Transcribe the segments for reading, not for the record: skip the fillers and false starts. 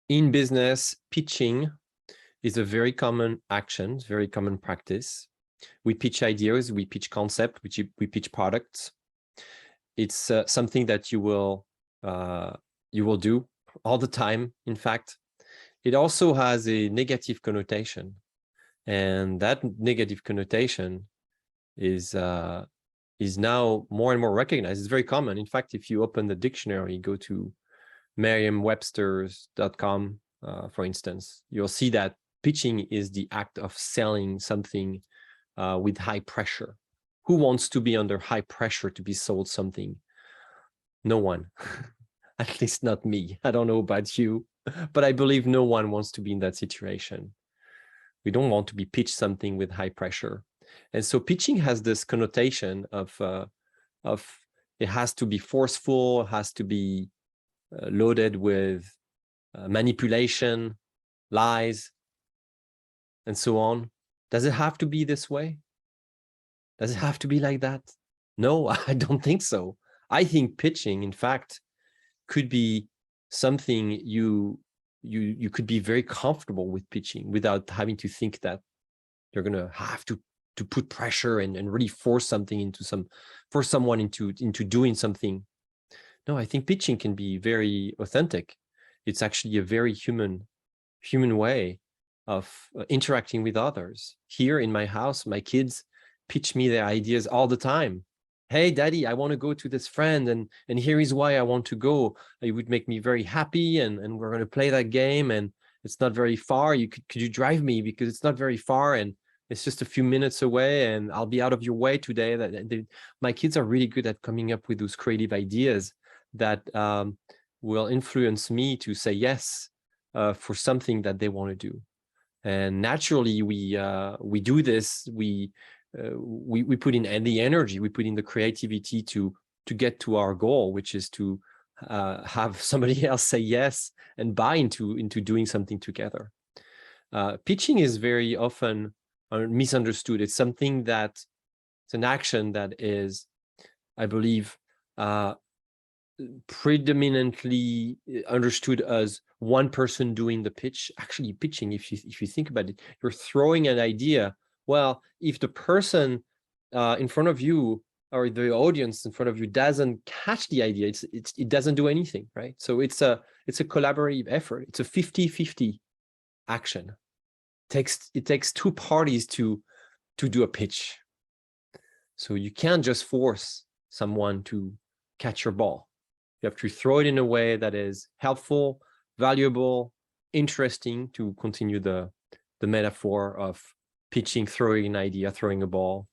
In business, pitching is a very common action, very common practice. We pitch ideas, we pitch concepts, we pitch products. It's something that you will do all the time. In fact, it also has a negative connotation, and that negative connotation is now more and more recognized. It's very common. In fact, if you open the dictionary, go to merriam-webster's.com, for instance, you'll see that pitching is the act of selling something with high pressure. Who wants to be under high pressure to be sold something? No one, at least not me. I don't know about you, but I believe no one wants to be in that situation. We don't want to be pitched something with high pressure. And so pitching has this connotation of it has to be forceful, has to be loaded with manipulation, lies, and so on. Does it have to be this way? Does it have to be like that? No, I don't think so. I think pitching, in fact, could be something you could be very comfortable with pitching without having to think that you're going to have to put pressure and really force someone into doing something. No, I think pitching can be very authentic. It's actually a very human way of interacting with others. Here in my house, my kids pitch me their ideas all the time. Hey, Daddy, I want to go to this friend, and here is why I want to go. It would make me very happy, and we're going to play that game, and it's not very far. Could you drive me, because it's not very far, and it's just a few minutes away, and I'll be out of your way today. My kids are really good at coming up with those creative ideas that will influence me to say yes for something that they want to do. And naturally, we do this. We put in the energy, we put in the creativity to get to our goal, which is to have somebody else say yes and buy into doing something together. Pitching is very often misunderstood. It's something it's an action that is, I believe, predominantly understood as one person doing the pitch. Actually, pitching, if you think about it, you're throwing an idea. Well, if the person in front of you or the audience in front of you doesn't catch the idea, it doesn't do anything, right? So it's a collaborative effort. It's a 50-50 action. It takes two parties to do a pitch. So you can't just force someone to catch your ball. You have to throw it in a way that is helpful, valuable, interesting, to continue the metaphor of pitching, throwing an idea, throwing a ball.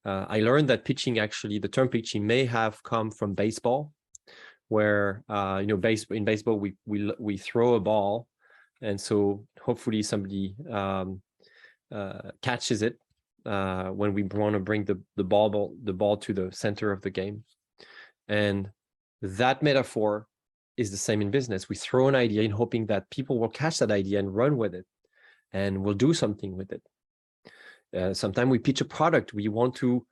I learned that pitching, actually, the term pitching may have come from baseball, where in baseball we throw a ball, and so hopefully somebody catches it when we want to bring the ball to the center of the game. And that metaphor is the same in business. We throw an idea in hoping that people will catch that idea and run with it, and will do something with it. Sometimes we pitch a product. We want to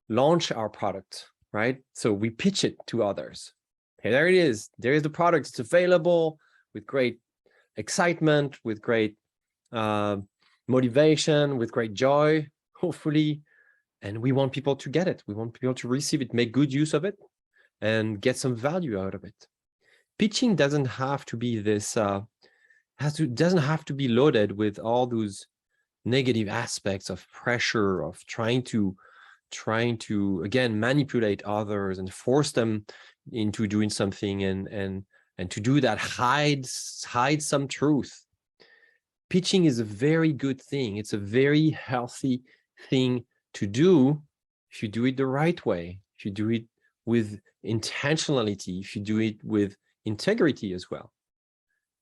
launch our product, right? So we pitch it to others. Hey, there it is. There is the product. It's available with great excitement, with great motivation, with great joy, hopefully. And we want people to get it. We want people to receive it, make good use of it, and get some value out of it. Pitching doesn't have to be this, doesn't have to be loaded with all those negative aspects of pressure, of trying to again manipulate others and force them into doing something, and to do that hide some truth. Pitching is a very good thing. It's a very healthy thing to do if you do it the right way, if you do it with intentionality, if you do it with integrity as well.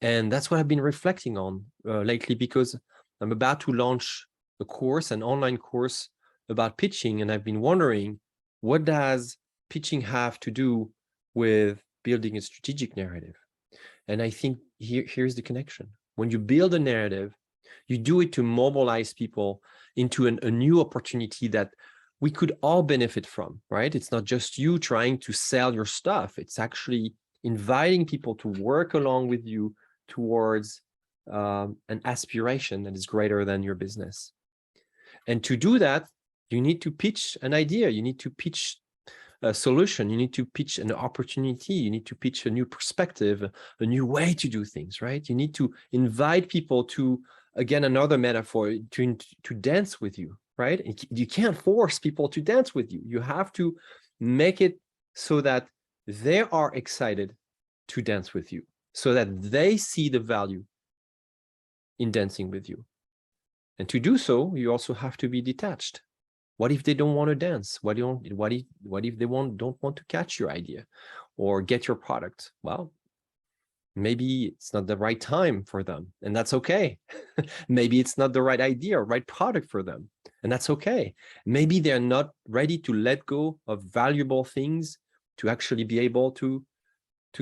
And that's what I've been reflecting on lately, because I'm about to launch a course, an online course about pitching, and I've been wondering, what does pitching have to do with building a strategic narrative? And I think here's the connection. When you build a narrative, you do it to mobilize people into a new opportunity that we could all benefit from, right? It's not just you trying to sell your stuff. It's actually inviting people to work along with you towards an aspiration that is greater than your business. And to do that, you need to pitch an idea. You need to pitch a solution. You need to pitch an opportunity. You need to pitch a new perspective, a new way to do things, right? You need to invite people to, again, another metaphor, to dance with you, right? You can't force people to dance with you. You have to make it so that they are excited to dance with you, so that they see the value in dancing with you. And to do so, you also have to be detached. What if they don't want to dance? What if they don't want to catch your idea or get your product? Well, maybe it's not the right time for them, and that's okay. Maybe it's not the right idea or right product for them, and that's okay. Maybe they're not ready to let go of valuable things to actually be able to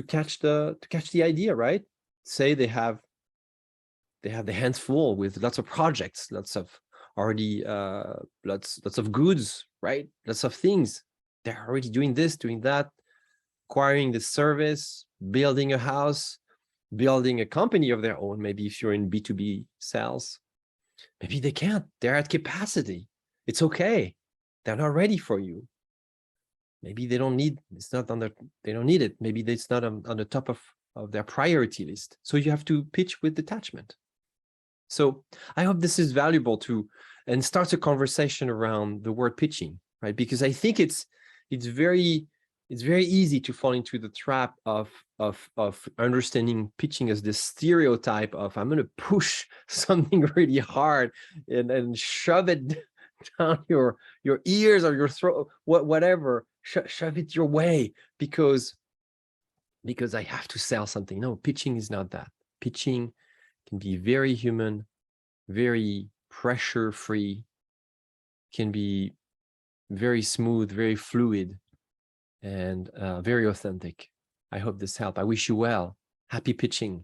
catch the idea, right? Say they have their hands full with lots of projects, lots of already lots of goods, right? Lots of things. They're already doing this, doing that, acquiring the service, building a house, building a company of their own. Maybe if you're in B2B sales, maybe they can't. They're at capacity. It's okay. They're not ready for you. Maybe they don't need, it's not on they don't need it. Maybe it's not on the top of their priority list. So you have to pitch with detachment. So I hope this is valuable and starts a conversation around the word pitching, right? Because I think it's very easy to fall into the trap of understanding pitching as this stereotype of, I'm going to push something really hard and shove it down your ears or your throat, whatever, shove it your way because I have to sell something. No, pitching is not that. Pitching can be very human, very pressure-free, can be very smooth, very fluid, and very authentic. I hope this helped. I wish you well. Happy pitching.